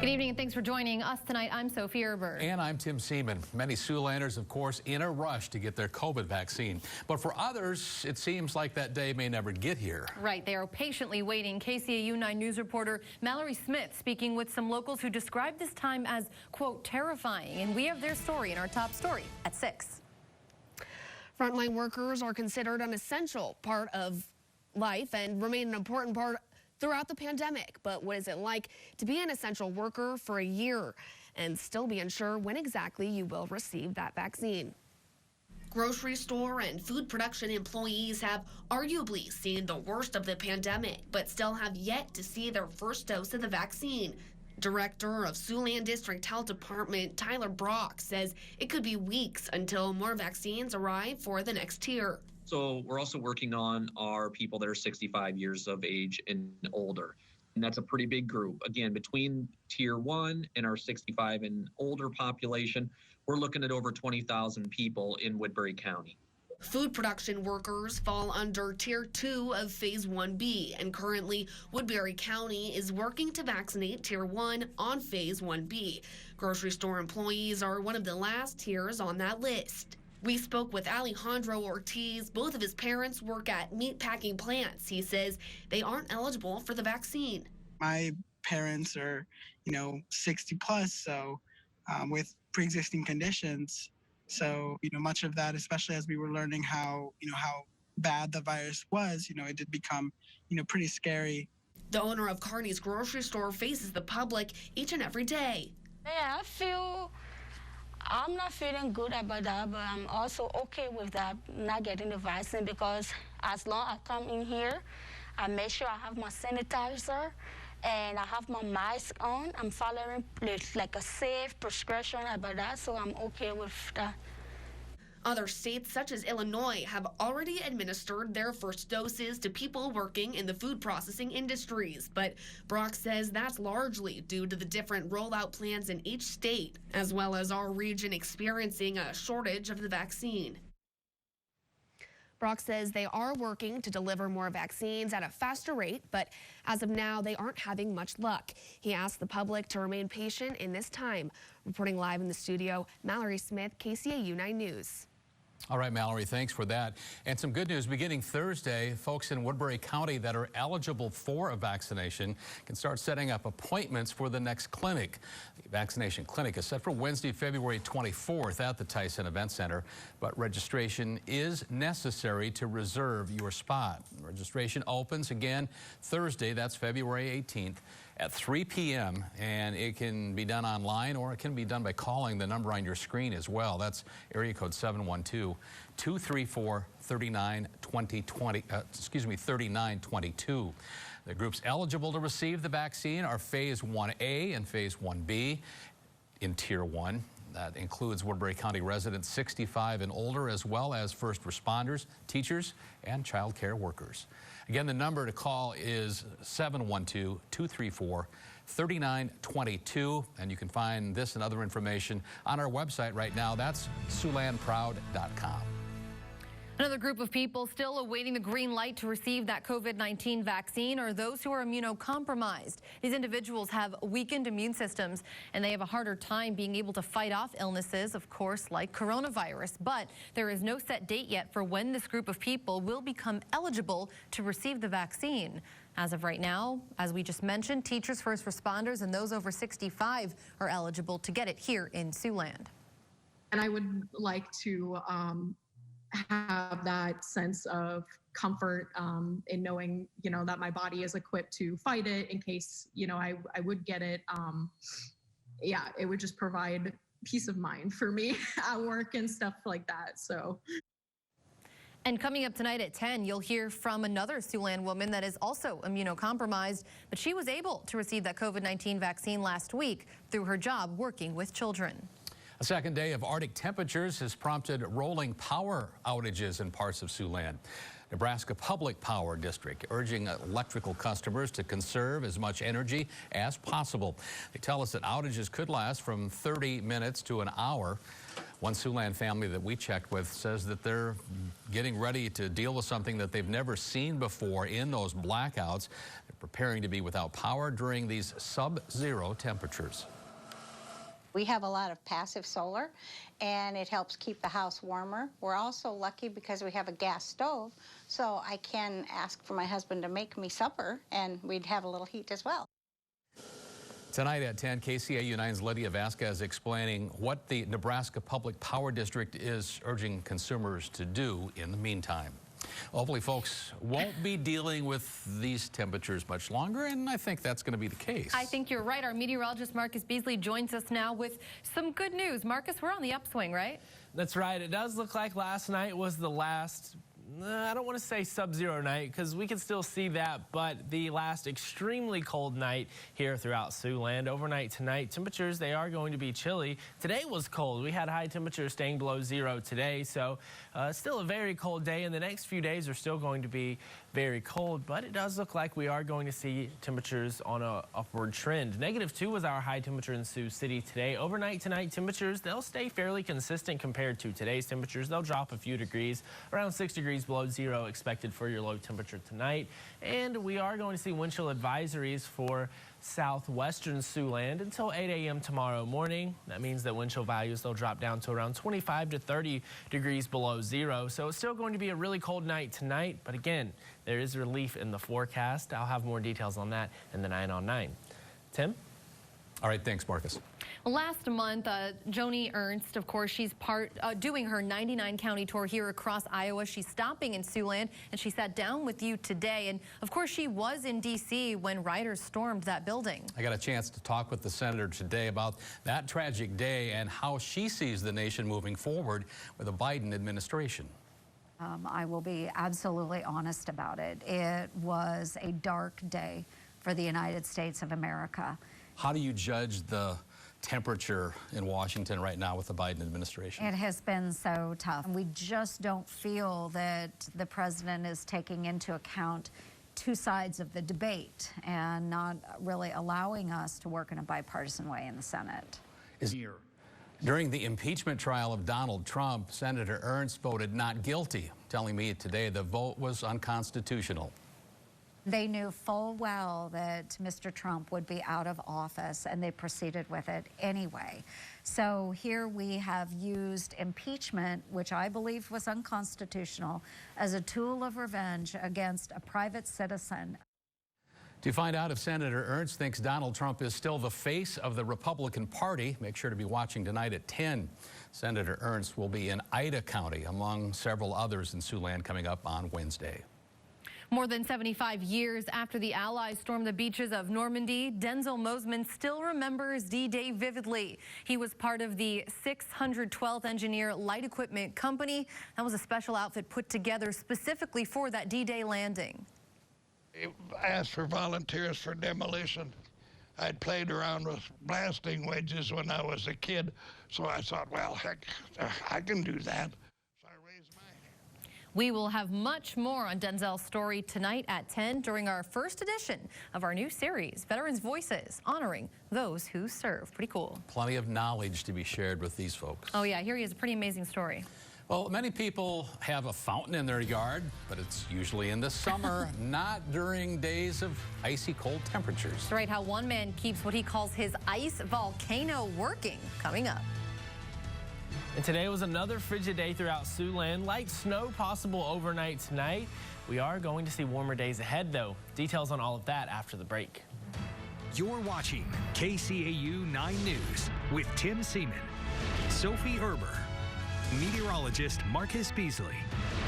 Good evening and thanks for joining us tonight. I'm Sophie Erber. And I'm Tim Seaman. Many Siouxlanders, of course, in a rush to get their COVID vaccine. But for others, it seems like that day may never get here. Right. They are patiently waiting. KCAU 9 News reporter Mallory Smith speaking with some locals who described this time as, quote, terrifying. And we have their story in our top story at 6. Frontline workers are considered an essential part of life and remain an important part throughout the pandemic. But what is it like to be an essential worker for a year and still be unsure when exactly you will receive that vaccine? Grocery store and food production employees have arguably seen the worst of the pandemic, but still have yet to see their first dose of the vaccine. Director of Siouxland District Health Department Tyler Brock says it could be weeks until more vaccines arrive for the next tier. So we're also working on our people that are 65 years of age and older. And that's a pretty big group. Again, between tier 1 and our 65 and older population, we're looking at over 20,000 people in Woodbury County. Food production workers fall under tier 2 of phase 1B, and currently Woodbury County is working to vaccinate tier 1 on phase 1B. Grocery store employees are one of the last tiers on that list. We spoke with Alejandro Ortiz. Both of his parents work at meat packing plants. He says they aren't eligible for the vaccine. My parents are, 60 plus, so with pre-existing conditions. So, much of that, especially as we were learning how bad the virus was, it did become, pretty scary. The owner of Kearney's grocery store faces the public each and every day. Yeah, I'm not feeling good about that, but I'm also okay with that, not getting the vaccine, because as long as I come in here, I make sure I have my sanitizer and I have my mask on. I'm following like a safe prescription about that, so I'm okay with that. Other states, such as Illinois, have already administered their first doses to people working in the food processing industries. But Brock says that's largely due to the different rollout plans in each state, as well as our region experiencing a shortage of the vaccine. Brock says they are working to deliver more vaccines at a faster rate, but as of now, they aren't having much luck. He asked the public to remain patient in this time. Reporting live in the studio, Mallory Smith, KCAU 9 News. All right, Mallory, thanks for that. And some good news beginning Thursday, folks in Woodbury County that are eligible for a vaccination can start setting up appointments for the next clinic. The vaccination clinic is set for Wednesday, February 24th at the Tyson Event Center, but registration is necessary to reserve your spot. Registration opens again Thursday, that's February 18th at 3 p.m. and it can be done online or it can be done by calling the number on your screen as well. That's area code 712-234-3922. The groups eligible to receive the vaccine are phase 1A and phase 1B in tier 1. That includes Woodbury County residents 65 and older, as well as first responders, teachers, and child care workers. Again, the number to call is 712-234-3922, and you can find this and other information on our website right now. That's SiouxlandProud.com. Another group of people still awaiting the green light to receive that COVID-19 vaccine are those who are immunocompromised. These individuals have weakened immune systems, and they have a harder time being able to fight off illnesses, of course, like coronavirus. But there is no set date yet for when this group of people will become eligible to receive the vaccine. As of right now, as we just mentioned, teachers, first responders, and those over 65 are eligible to get it here in Siouxland. And I would like to have that sense of comfort in knowing, that my body is equipped to fight it in case, I would get it. Yeah, it would just provide peace of mind for me at work and stuff like that. So. And coming up tonight at 10, you'll hear from another Siouxland woman that is also immunocompromised, but she was able to receive that COVID-19 vaccine last week through her job working with children. A second day of Arctic temperatures has prompted rolling power outages in parts of Siouxland. Nebraska Public Power District urging electrical customers to conserve as much energy as possible. They tell us that outages could last from 30 minutes to an hour. One Siouxland family that we checked with says that they're getting ready to deal with something that they've never seen before in those blackouts. They're preparing to be without power during these sub-zero temperatures. We have a lot of passive solar, and it helps keep the house warmer. We're also lucky because we have a gas stove, so I can ask for my husband to make me supper, and we'd have a little heat as well. Tonight at 10, KCAU 9's Lydia Vasquez explaining what the Nebraska Public Power District is urging consumers to do in the meantime. Hopefully, folks won't be dealing with these temperatures much longer, and I think that's going to be the case. I think you're right. Our meteorologist Marcus Beasley joins us now with some good news. Marcus, we're on the upswing, right? That's right. It does look like last night was the last, I don't want to say sub-zero night because we can still see that, but the last extremely cold night here throughout Siouxland. Overnight tonight, temperatures, they are going to be chilly. Today was cold. We had high temperatures staying below zero today, so still a very cold day, and the next few days are still going to be very cold, but it does look like we are going to see temperatures on a upward trend. -2 was our high temperature in Sioux City today. Overnight tonight, temperatures, they'll stay fairly consistent compared to today's temperatures. They'll drop a few degrees, around 6 degrees below zero expected for your low temperature tonight. And we are going to see wind chill advisories for southwestern Siouxland until 8 a.m. tomorrow morning. That means that wind chill values, they'll drop down to around 25 to 30 degrees below zero. So it's still going to be a really cold night tonight. But again, there is relief in the forecast. I'll have more details on that in the 9 on 9. Tim? All right, thanks, Marcus. Last month, Joni Ernst, of course, she's doing her 99-county tour here across Iowa. She's stopping in Siouxland, and she sat down with you today. And, of course, she was in D.C. when rioters stormed that building. I got a chance to talk with the senator today about that tragic day and how she sees the nation moving forward with the Biden administration. I will be absolutely honest about it. It was a dark day for the United States of America. How do you judge the temperature in Washington right now with the Biden administration? It has been so tough. We just don't feel that the president is taking into account two sides of the debate and not really allowing us to work in a bipartisan way in the Senate. During the impeachment trial of Donald Trump, Senator Ernst voted not guilty, telling me today the vote was unconstitutional. They knew full well that Mr. Trump would be out of office, and they proceeded with it anyway. So here we have used impeachment, which I believe was unconstitutional, as a tool of revenge against a private citizen. To find out if Senator Ernst thinks Donald Trump is still the face of the Republican Party, make sure to be watching tonight at 10. Senator Ernst will be in Ida County, among several others in Siouxland, coming up on Wednesday. More than 75 years after the Allies stormed the beaches of Normandy, Denzel Mosman still remembers D-Day vividly. He was part of the 612th Engineer Light Equipment Company. That was a special outfit put together specifically for that D-Day landing. I asked for volunteers for demolition. I'd played around with blasting wedges when I was a kid, so I thought, well, heck, I can do that. We will have much more on Denzel's story tonight at 10 during our first edition of our new series, Veterans Voices, honoring those who serve. Pretty cool. Plenty of knowledge to be shared with these folks. Oh, yeah, here he is, a pretty amazing story. Well, many people have a fountain in their yard, but it's usually in the summer, not during days of icy cold temperatures. That's right, how one man keeps what he calls his ice volcano working. Coming up. And today was another frigid day throughout Siouxland. Light snow possible overnight tonight. We are going to see warmer days ahead, though. Details on all of that after the break. You're watching KCAU 9 News with Tim Seaman, Sophie Erber, meteorologist Marcus Beasley,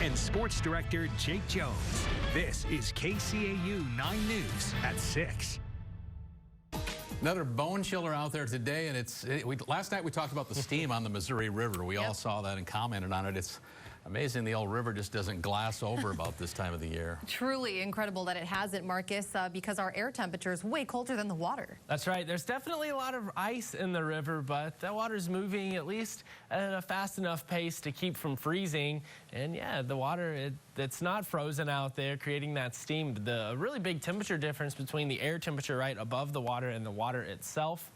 and sports director Jake Jones. This is KCAU 9 News at 6. Another bone chiller out there today, and last night we talked about the steam on the Missouri River. We all saw that and commented on it. It's amazing the old river just doesn't glass over about this time of the year. Truly incredible that it hasn't, Marcus, because our air temperature is way colder than the water. That's right. There's definitely a lot of ice in the river, but that water's moving at least at a fast enough pace to keep from freezing. And yeah, the water, it's not frozen out there, creating that steam. The really big temperature difference between the air temperature right above the water and the water itself.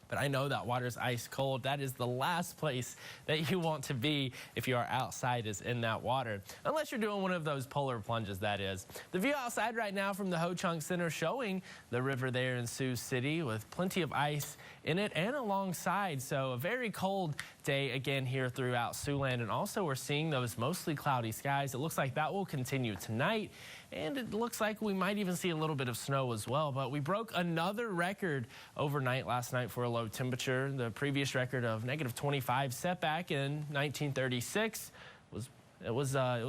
but I know that water's ice cold. That is the last place that you want to be if you are outside, is in that water. Unless you're doing one of those polar plunges, that is. The view outside right now from the Ho-Chunk Center showing the river there in Sioux City with plenty of ice in it and alongside. So a very cold day again here throughout Siouxland. And also we're seeing those mostly cloudy skies. It looks like that will continue tonight. And it looks like we might even see a little bit of snow as well. But we broke another record overnight last night for a low temperature. The previous record of -25 set back in 1936 was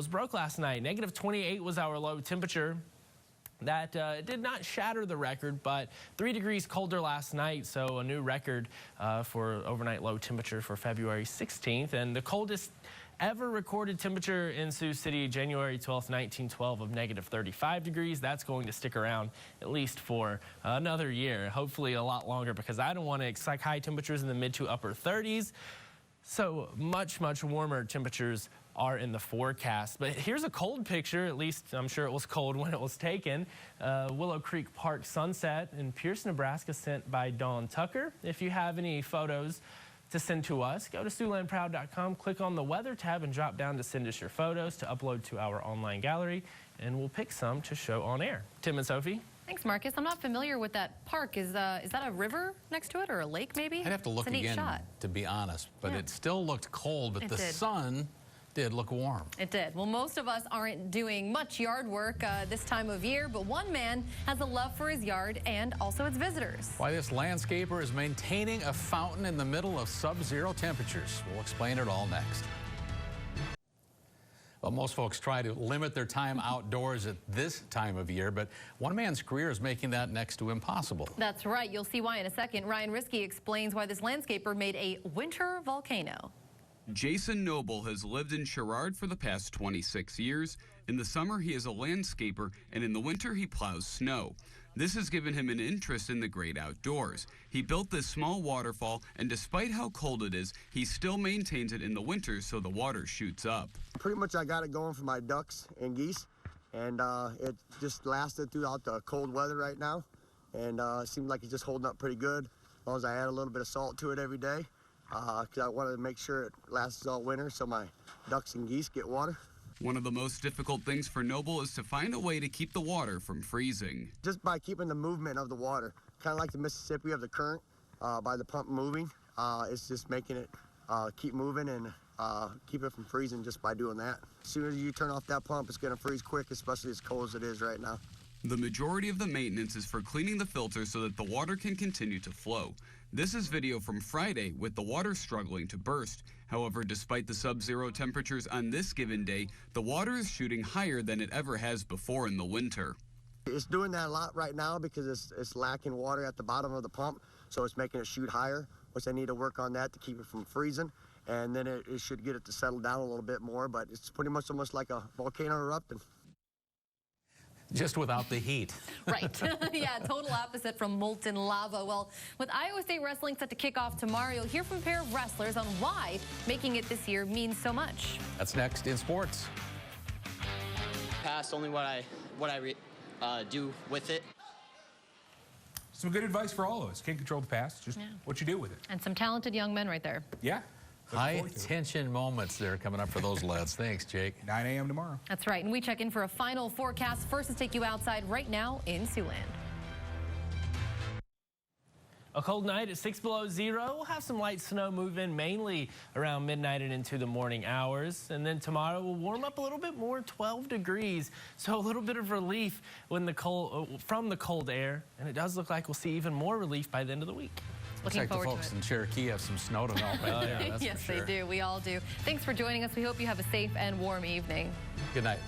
broke last night. -28 was our low temperature. That did not shatter the record, but 3 degrees colder last night, so a new record for overnight low temperature for February 16th. And the coldest ever recorded temperature in Sioux City, January 12th, 1912, of -35 degrees. That's going to stick around at least for another year, hopefully a lot longer, because I don't want to expect high temperatures in the mid to upper 30s. So much warmer temperatures are in the forecast. But here's a cold picture, at least I'm sure it was cold when it was taken. Willow Creek Park sunset in Pierce, Nebraska, sent by Dawn Tucker. If you have any photos to send to us, go to SiouxlandProud.com, click on the weather tab and drop down to send us your photos to upload to our online gallery, and we'll pick some to show on air. Tim and Sophie. Thanks, Marcus. I'm not familiar with that park. Is that a river next to it or a lake maybe? I'd have to look again, to be honest, but it still looked cold, but the sun did look warm. It did. Well, most of us aren't doing much yard work this time of year, but one man has a love for his yard and also its visitors. Why this landscaper is maintaining a fountain in the middle of sub-zero temperatures. We'll explain it all next. Well, most folks try to limit their time outdoors at this time of year, but one man's career is making that next to impossible. That's right. You'll see why in a second. Ryan Risky explains why this landscaper made a winter volcano. Jason Noble has lived in Sherrard for the past 26 years. In the summer, he is a landscaper, and in the winter, he plows snow. This has given him an interest in the great outdoors. He built this small waterfall, and despite how cold it is, he still maintains it in the winter so the water shoots up. Pretty much I got it going for my ducks and geese, and it just lasted throughout the cold weather right now, and it seems like it's just holding up pretty good, as long as I add a little bit of salt to it every day. Because I wanted to make sure it lasts all winter so my ducks and geese get water. One of the most difficult things for Noble is to find a way to keep the water from freezing. Just by keeping the movement of the water, kind of like the Mississippi of the current, by the pump moving, it's just making it keep moving and keep it from freezing just by doing that. As soon as you turn off that pump, it's going to freeze quick, especially as cold as it is right now. The majority of the maintenance is for cleaning the filter so that the water can continue to flow. This is video from Friday with the water struggling to burst. However, despite the sub-zero temperatures on this given day, the water is shooting higher than it ever has before in the winter. It's doing that a lot right now because it's lacking water at the bottom of the pump, so it's making it shoot higher, which I need to work on that to keep it from freezing, and then it should get it to settle down a little bit more, but it's pretty much almost like a volcano erupting. Just without the heat. Right. Yeah, total opposite from molten lava. Well, with Iowa State Wrestling set to kick off tomorrow, you'll hear from a pair of wrestlers on why making it this year means so much. That's next in sports. Past only what I do with it. Some good advice for all of us. Can't control the past, just what you do with it. And some talented young men right there. Yeah. High tension moments there coming up for those lads. Thanks, Jake. 9 a.m. tomorrow. That's right. And we check in for a final forecast. First, let's take you outside right now in Siouxland. A cold night at 6 below zero. We'll have some light snow move in mainly around midnight and into the morning hours. And then tomorrow we'll warm up a little bit more, 12 degrees. So a little bit of relief when from the cold air. And it does look like we'll see even more relief by the end of the week. Looks like the folks in Cherokee have some snow to melt right there. That's yes, for sure. They do. We all do. Thanks for joining us. We hope you have a safe and warm evening. Good night.